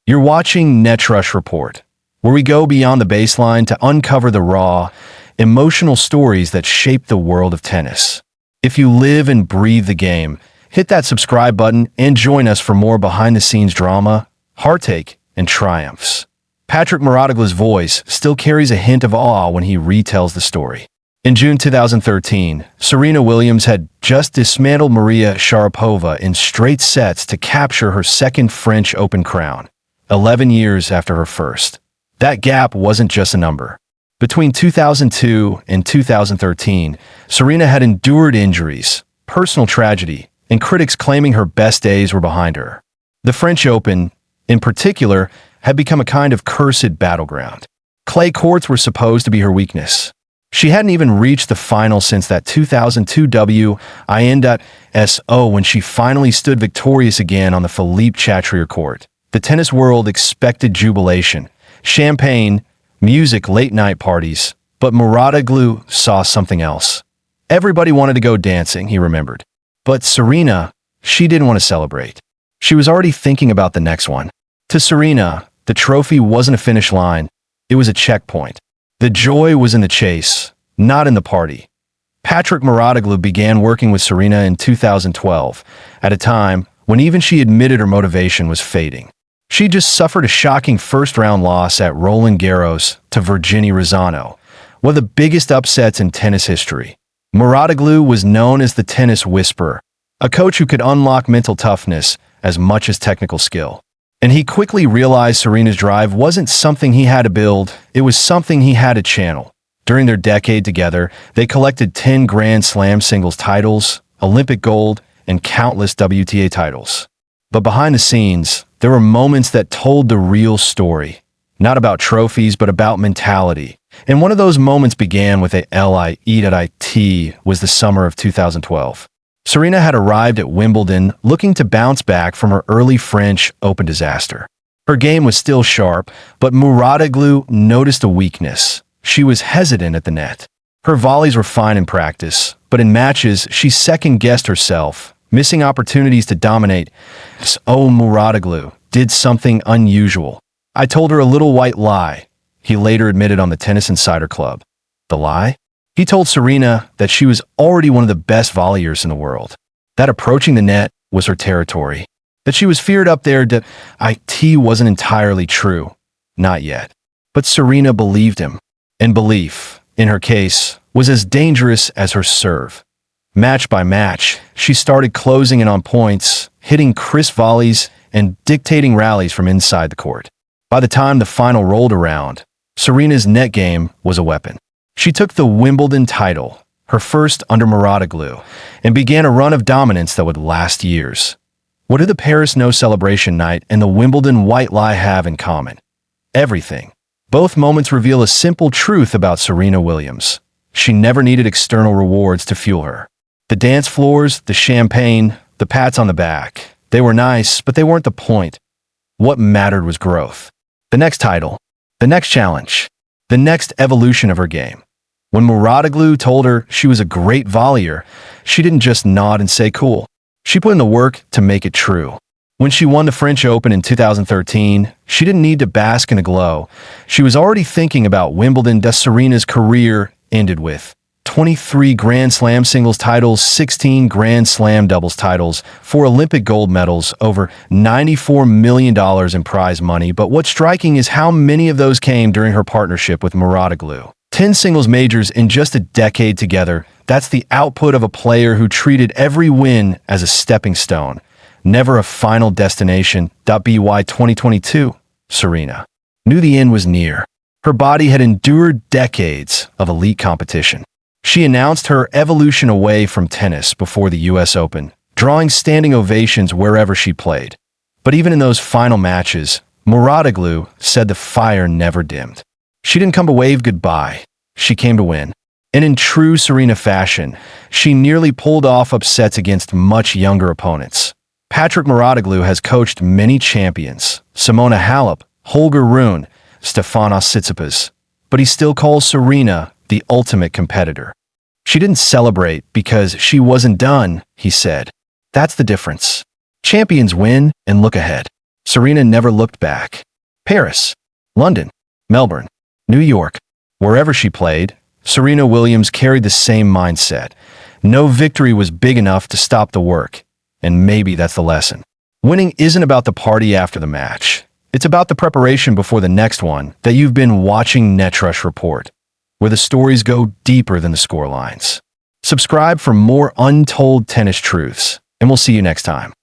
You're watching Net Rush Report, where we go beyond the baseline to uncover the raw, emotional stories that shape the world of tennis. If you live and breathe the game, hit that subscribe button and join us for more behind-the-scenes drama, heartache, and triumphs. Patrick Mouratoglou's voice still carries a hint of awe when he retells the story. In June 2013, Serena Williams had just dismantled Maria Sharapova in straight sets to capture her second French Open crown, 11 years after her first. That gap wasn't just a number. Between 2002 and 2013, Serena had endured injuries, personal tragedy, and critics claiming her best days were behind her. The French Open, in particular, had become a kind of cursed battleground. Clay courts were supposed to be her weakness. She hadn't even reached the final since that 2002 WIN.SO when she finally stood victorious again on the Philippe Chatrier court. The tennis world expected jubilation, champagne, music, late-night parties, but Mouratoglou saw something else. Everybody wanted to go dancing, he remembered. But Serena, she didn't want to celebrate. She was already thinking about the next one. To Serena, the trophy wasn't a finish line, it was a checkpoint. The joy was in the chase, not in the party. Patrick Mouratoglou began working with Serena in 2012, at a time when even she admitted her motivation was fading. She just suffered a shocking first-round loss at Roland Garros to Virginie Razzano, one of the biggest upsets in tennis history. Mouratoglou was known as the tennis whisperer, a coach who could unlock mental toughness as much as technical skill. And he quickly realized Serena's drive wasn't something he had to build, it was something he had to channel. During their decade together, they collected 10 Grand Slam singles titles, Olympic gold, and countless WTA titles. But behind the scenes, there were moments that told the real story. Not about trophies, but about mentality. And one of those moments began with a LIE.IT was the summer of 2012. Serena had arrived at Wimbledon looking to bounce back from her early French Open disaster. Her game was still sharp, but Mouratoglou noticed a weakness. She was hesitant at the net. Her volleys were fine in practice, but in matches, she second-guessed herself, missing opportunities to dominate. Oh, Mouratoglou did something unusual. I told her a little white lie, he later admitted on the Tennis Insider Club. The lie? He told Serena that she was already one of the best volleyers in the world, that approaching the net was her territory, that she was feared up there. That IT wasn't entirely true. Not yet. But Serena believed him, and belief, in her case, was as dangerous as her serve. Match by match, she started closing in on points, hitting crisp volleys, and dictating rallies from inside the court. By the time the final rolled around, Serena's net game was a weapon. She took the Wimbledon title, her first under Mouratoglou, and began a run of dominance that would last years. What do the Paris No Celebration Night and the Wimbledon White Lie have in common? Everything. Both moments reveal a simple truth about Serena Williams. She never needed external rewards to fuel her. The dance floors, the champagne, the pats on the back, they were nice, but they weren't the point. What mattered was growth. The next title, the next challenge, the next evolution of her game. When Mouratoglou told her she was a great volleyer, she didn't just nod and say cool. She put in the work to make it true. When she won the French Open in 2013, she didn't need to bask in a glow. She was already thinking about Wimbledon. Serena's career ended with 23 Grand Slam singles titles, 16 Grand Slam doubles titles, 4 Olympic gold medals, over $94 million in prize money. But what's striking is how many of those came during her partnership with Mouratoglou. 10 singles majors in just a decade together. That's the output of a player who treated every win as a stepping stone, never a final destination. By 2022, Serena knew the end was near. Her body had endured decades of elite competition. She announced her evolution away from tennis before the US Open, drawing standing ovations wherever she played. But even in those final matches, Mouratoglou said the fire never dimmed. She didn't come to wave goodbye, she came to win. And in true Serena fashion, she nearly pulled off upsets against much younger opponents. Patrick Mouratoglou has coached many champions, Simona Halep, Holger Rune, Stefanos Tsitsipas, but he still calls Serena the ultimate competitor. She didn't celebrate because she wasn't done, he said. That's the difference. Champions win and look ahead. Serena never looked back. Paris, London, Melbourne, New York, wherever she played, Serena Williams carried the same mindset. No victory was big enough to stop the work, and maybe that's the lesson. Winning isn't about the party after the match. It's about the preparation before the next one that you've been watching Netrush Report, where the stories go deeper than the scorelines. Subscribe for more untold tennis truths, and we'll see you next time.